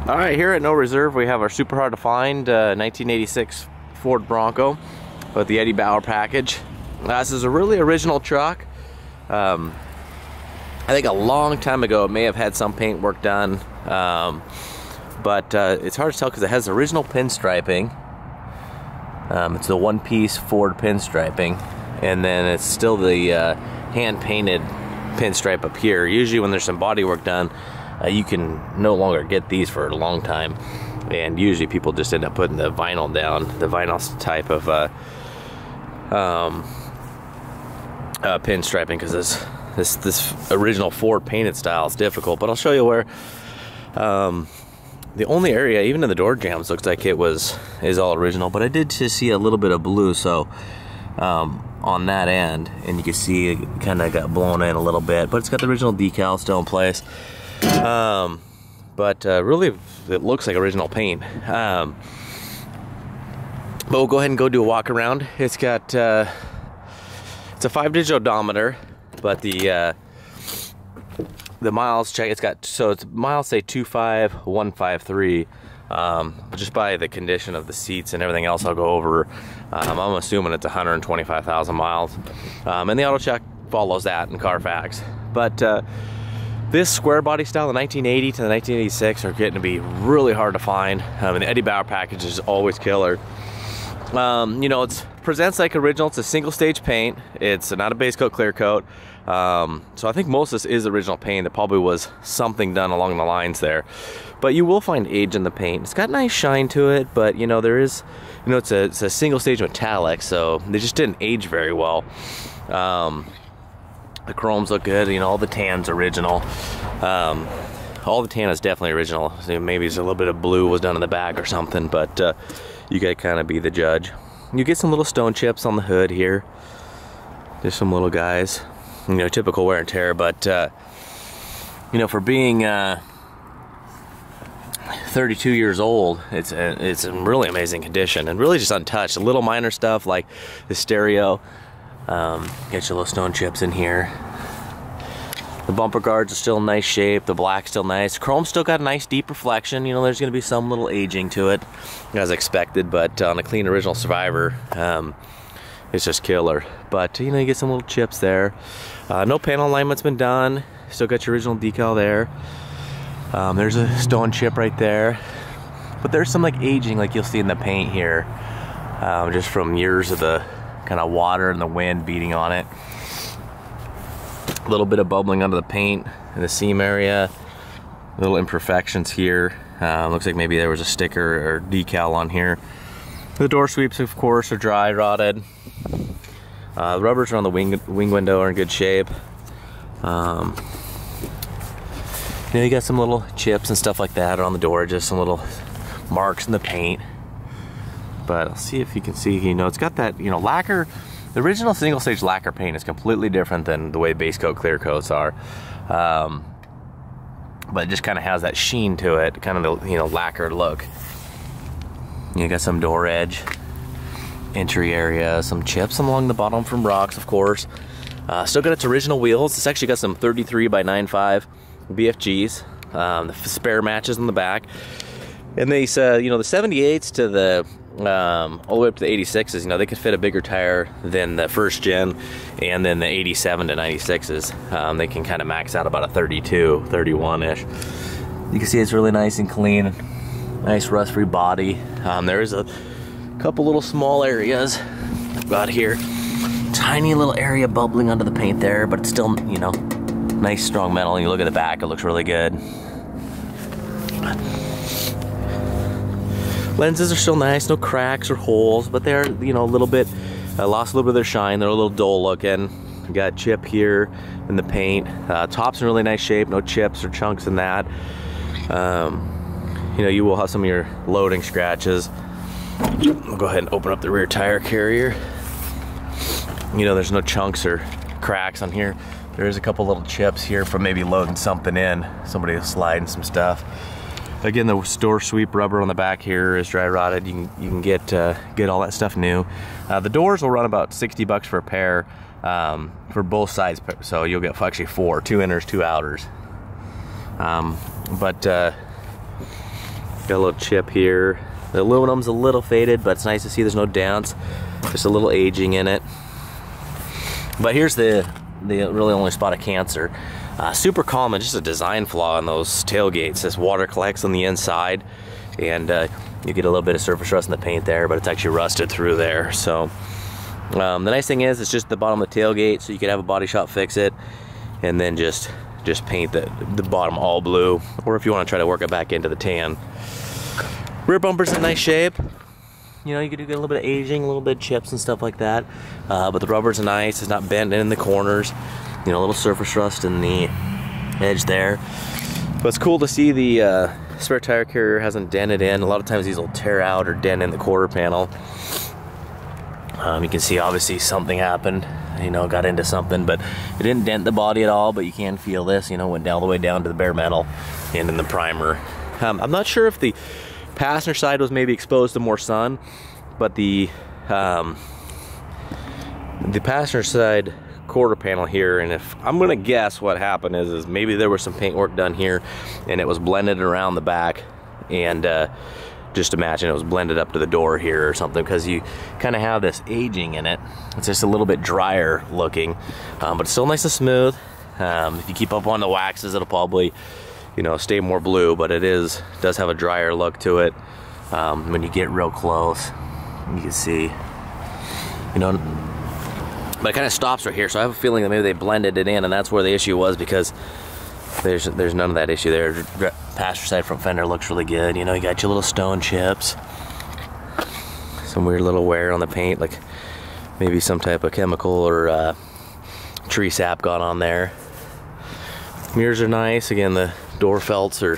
All right, here at No Reserve, we have our super hard to find 1986 Ford Bronco with the Eddie Bauer package. This is a really original truck. I think a long time ago it may have had some paint work done, but it's hard to tell because it has original pinstriping. It's the one-piece Ford pinstriping, and then it's still the hand-painted pinstripe up here. Usually when there's some body work done, you can no longer get these for a long time, and usually people just end up putting the vinyl down, the vinyl type of pinstriping, because this original Ford painted style is difficult. But I'll show you where the only area, even in the door jambs, looks like is all original. But I did just see a little bit of blue, so on that end, and you can see it kind of got blown in a little bit, but it's got the original decal still in place. But really it looks like original paint. But we'll go ahead and go do a walk around. It's got it's a 5-digit odometer, but the miles check, it's miles say 25153. Just by the condition of the seats and everything else I'll go over, I'm assuming it's 125,000 miles, and the auto check follows that in Carfax. But this square body style, the 1980 to the 1986, are getting to be really hard to find. The Eddie Bauer package is always killer. You know, it presents like original. It's a single stage paint. It's not a base coat, clear coat. So I think most of this is original paint. There probably was something done along the lines there. But you will find age in the paint. It's got nice shine to it, but you know, there is, you know, it's a single stage metallic, so they just didn't age very well. The chromes look good, you know, all the tan's original. All the tan is definitely original. So maybe there's a little bit of blue was done in the back or something, but you gotta kind of be the judge. You get some little stone chips on the hood here. There's some little guys, you know, typical wear and tear, but you know, for being 32 years old, it's in really amazing condition and really just untouched. A little minor stuff like the stereo. Get your little stone chips in here. The bumper guards are still in nice shape. The black's still nice. Chrome's still got a nice deep reflection. You know, there's gonna be some little aging to it as expected, but on a clean original Survivor, it's just killer. But you know, you get some little chips there. No panel alignment's been done. Still got your original decal there. There's a stone chip right there. But there's some like aging, like you'll see in the paint here, just from years of the kind of water and the wind beating on it. A little bit of bubbling under the paint in the seam area. Little imperfections here. Looks like maybe there was a sticker or decal on here. The door sweeps, of course, are dry rotted. The rubbers around the wing window are in good shape. You know, you got some little chips and stuff like that on the door, just some little marks in the paint. But I'll see if you can see, you know, it's got that, you know, lacquer. The original single stage lacquer paint is completely different than the way base coat, clear coats are. But it just kind of has that sheen to it, kind of the, you know, lacquer look. You got some door edge, entry area, some chips along the bottom from rocks, of course. Still got its original wheels. It's actually got some 33 by 9.5 BFGs. The spare matches on the back. And these, you know, the 78s to the all the way up to the 86s, you know, they could fit a bigger tire than the first gen, and then the 87 to 96s, they can kind of max out about a 32, 31-ish. You can see it's really nice and clean, nice rust-free body. There is a couple little small areas about here, tiny little area bubbling under the paint there, but it's still, you know, nice strong metal. And you look at the back, it looks really good. Lenses are still nice, no cracks or holes, but they're, you know, a little bit, lost a little bit of their shine. They're a little dull looking. You got chip here in the paint. Top's in really nice shape, no chips or chunks in that. You know, you will have some of your loading scratches. We'll go ahead and open up the rear tire carrier. You know, there's no chunks or cracks on here. There is a couple little chips here from maybe loading something in. Somebody was sliding some stuff. Again, the door sweep rubber on the back here is dry rotted. You can get all that stuff new. The doors will run about 60 bucks for a pair for both sides, so you'll get actually 4, 2 inners, 2 outers. But Got a little chip here. The aluminum's a little faded, but it's nice to see there's no dents. Just a little aging in it. But here's the really only spot of cancer. Super common, just a design flaw in those tailgates. This water collects on the inside, and you get a little bit of surface rust in the paint there, but it's actually rusted through there. So the nice thing is it's just the bottom of the tailgate, so you could have a body shop fix it and then just paint the bottom all blue, or if you want to try to work it back into the tan. Rear bumper's in nice shape. You know, you could get a little bit of aging, a little bit of chips and stuff like that, but the rubber's nice. It's not bent in the corners. You know, a little surface rust in the edge there. But it's cool to see the spare tire carrier hasn't dented in. A lot of times these will tear out or dent in the quarter panel. You can see obviously something happened, you know, got into something, but it didn't dent the body at all. But you can feel this, you know, went all the way down to the bare metal and in the primer. I'm not sure if the passenger side was maybe exposed to more sun, but the passenger side quarter panel here, and if I'm gonna guess what happened is maybe there was some paint work done here and it was blended around the back, and just imagine it was blended up to the door here or something, because you kind of have this aging in it. It's just a little bit drier looking, but it's still nice and smooth. If you keep up on the waxes, it'll probably, you know, stay more blue, but it does have a drier look to it. When you get real close, you can see, you know, but it kind of stops right here, so I have a feeling that maybe they blended it in, and that's where the issue was, because there's none of that issue there. Passenger side front fender looks really good. You know, you got your little stone chips, some weird little wear on the paint, like maybe some type of chemical or tree sap got on there. Mirrors are nice. Again, the door felts are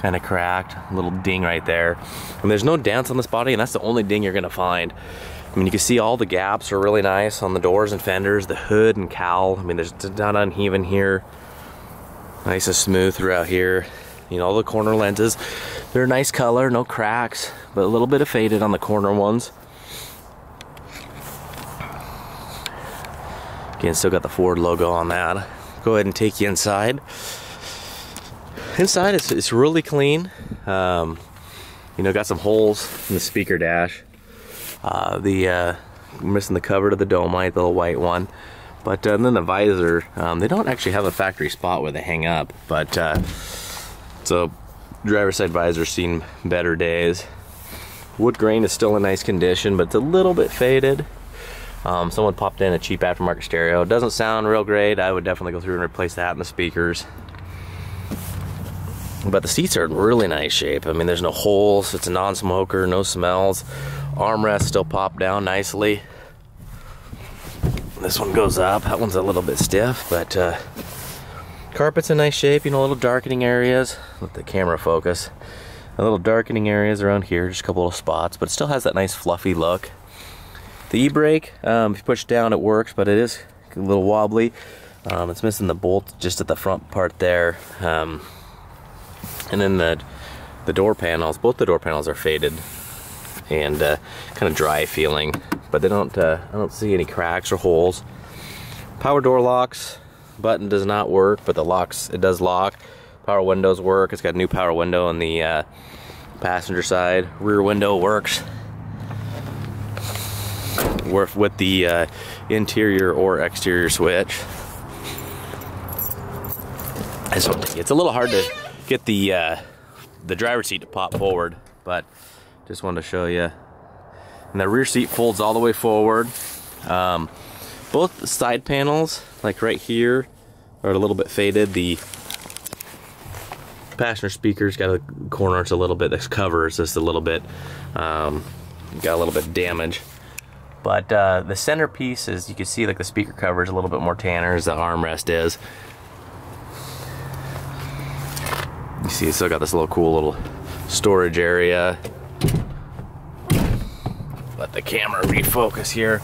kind of cracked, a little ding right there. And there's no dents on this body, and that's the only ding you're gonna find. I mean, you can see all the gaps are really nice on the doors and fenders, the hood and cowl. I mean, there's not uneven here. Nice and smooth throughout here. You know, all the corner lenses, they're a nice color, no cracks, but a little bit of faded on the corner ones. Again, still got the Ford logo on that. Go ahead and take you inside. Inside, it's really clean. You know, got some holes in the speaker dash. Missing the cover to the Domite, the little white one. But then the visor, they don't actually have a factory spot where they hang up, but so driver's side visor's seen better days. Wood grain is still in nice condition, but it's a little bit faded. Someone popped in a cheap aftermarket stereo. It doesn't sound real great. I would definitely go through and replace that in the speakers. But the seats are in really nice shape. I mean, there's no holes. It's a non-smoker, no smells. Armrest still pop down nicely. This one goes up. That one's a little bit stiff, but carpet's in nice shape. You know, little darkening areas. Let the camera focus. A little darkening areas around here, just a couple little spots, but it still has that nice fluffy look. The e-brake, if you push down, it works, but it is a little wobbly. It's missing the bolt just at the front part there. And then the door panels, both the door panels are faded and kind of dry feeling, but they don't. I don't see any cracks or holes. Power door locks. Button does not work, but the locks, it does lock. Power windows work. It's got a new power window on the passenger side. Rear window works. With the interior or exterior switch. It's a little hard to get the driver's seat to pop forward, but just wanted to show you. And the rear seat folds all the way forward. Both side panels, like right here, are a little bit faded. The passenger speaker's got a corner, it's a little bit, this cover is just a little bit, got a little bit damage. But the centerpiece is, you can see like the speaker cover is a little bit more tanner as the armrest is. You see it's still got this little cool little storage area. Let the camera refocus here.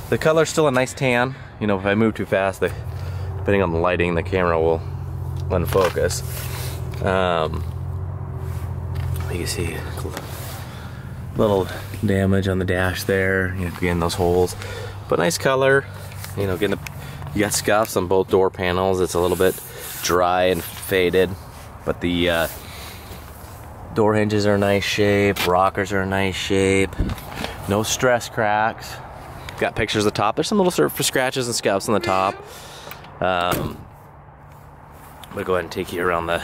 The color's still a nice tan. You know, if I move too fast, depending on the lighting, the camera will unfocus. You can see little damage on the dash there. You know, again, those holes, but nice color. You know, again, you got scuffs on both door panels. It's a little bit dry and faded, but the Door hinges are in nice shape. Rockers are in nice shape. No stress cracks. Got pictures of the top. There's some little surface scratches and scuffs on the top. I'm gonna go ahead and take you around the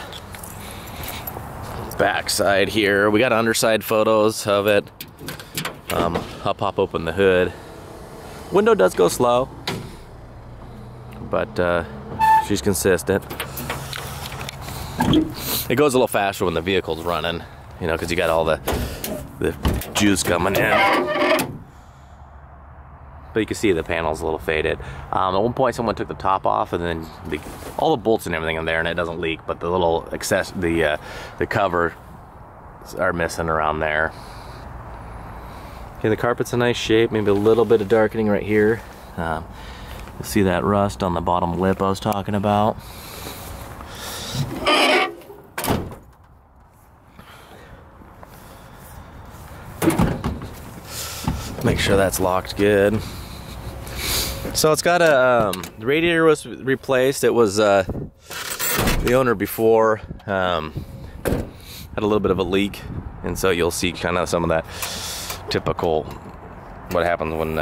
back side here. We got underside photos of it. I'll pop open the hood. Window does go slow, but she's consistent. It goes a little faster when the vehicle's running, you know, because you got all the juice coming in. But you can see the panel's a little faded. At one point someone took the top off, and then all the bolts and everything in there, and it doesn't leak, but the little the cover are missing around there. Okay, the carpet's in nice shape, maybe a little bit of darkening right here. You'll see that rust on the bottom lip I was talking about. Make sure that's locked good. So it's got the radiator was replaced. It was the owner before had a little bit of a leak, and so you'll see kind of some of that typical what happens when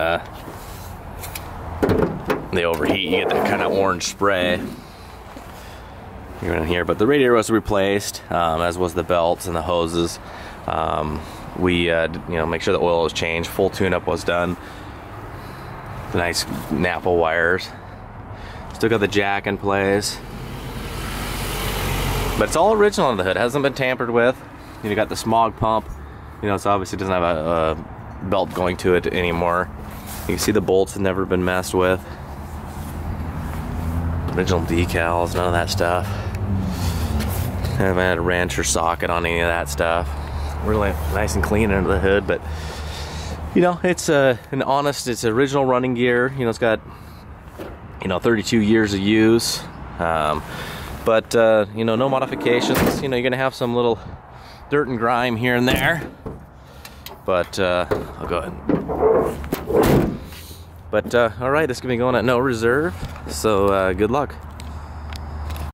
they overheat. You get that kind of orange spray in here. But the radiator was replaced, as was the belts and the hoses. We you know, make sure the oil was changed. Full tune-up was done. The nice Napa wires. Still got the jack in place. But it's all original on the hood. It hasn't been tampered with. You got the smog pump. You know, it's obviously doesn't have a belt going to it anymore. You can see the bolts have never been messed with. Original decals, none of that stuff. Haven't had a wrench or socket on any of that stuff. Really nice and clean under the hood, but you know, it's it's original running gear. You know, it's got, you know, 32 years of use, but you know, no modifications. You know, you're gonna have some little dirt and grime here and there, but I'll go ahead. But all right, it's gonna be going at no reserve, so good luck.